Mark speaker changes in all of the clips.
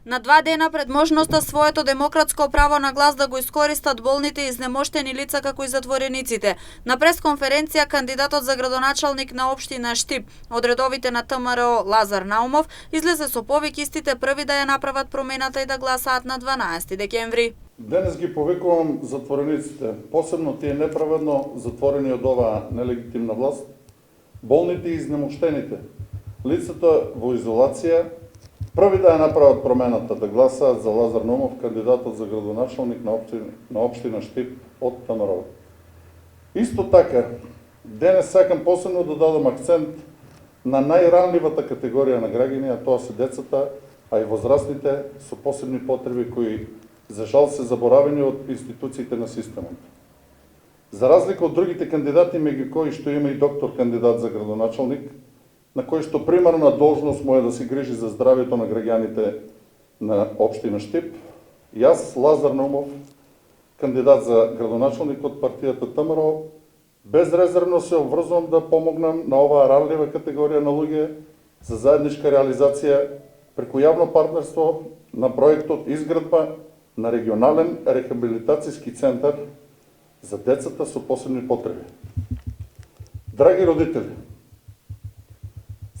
Speaker 1: На 2 дена пред можноста своето демократско право на глас да го искористат болните и изнемоштени лица како и затворениците, на пресконференција кандидатот за градоначалник на општина Штип од редовите на ТМРО Лазар Наумов излезе со повик истите први да ја направат промената и да гласаат на 12 декември.
Speaker 2: Денес ги повикувам затворениците, посебно тие неправедно затворени од оваа нелегитимна власт, болните и изнемоштените, лицата во изолација, први да ја направат промената, да гласаат за Лазар Наумов, кандидатот за градоначалник на општина Штип од ТМРО. Исто така, денес сакам посебно да дадам акцент на најранливата категорија на граѓани, а тоа се децата, а и возрастните со посебни потреби кои за жал се заборавени од институциите на системот. За разлика од другите кандидати, меѓу кои што има и доктор кандидат за градоначалник, на кој што примарна должност му е да се грижи за здравјето на граѓаните на општина Штип, јас, Лазар Наумов, кандидат за градоначалник од партијата ТМРО, безрезервно се обврзувам да помогнам на оваа ранлива категорија на луѓе за заедничка реализација преку јавно партнерство на проектот изградба на регионален рехабилитацијски центар за децата со посебни потреби. Драги родители,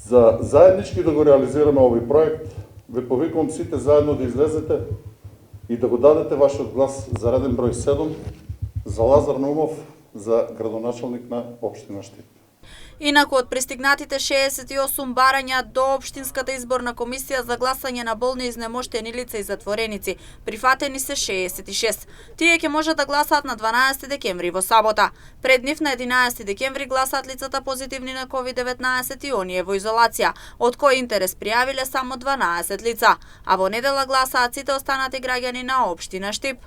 Speaker 2: за заеднички да го реализираме овој проект, ве повикувам сите заедно да излезете и да го дадете вашиот глас за реден број 7 за Лазар Наумов за градоначалник на општина Штип.
Speaker 1: Инаку од пристигнатите 68 барања до Општинската изборна комисија за гласање на болни, изнемоштени лица и затвореници, прифатени се 66. Тие ќе можат да гласаат на 12 декември во сабота. Пред нив на 11 декември гласаат лицата позитивни на COVID-19 и оние во изолација, од кои интерес пријавиле само 12 лица, а во недела гласаат сите останати граѓани на општина Штип.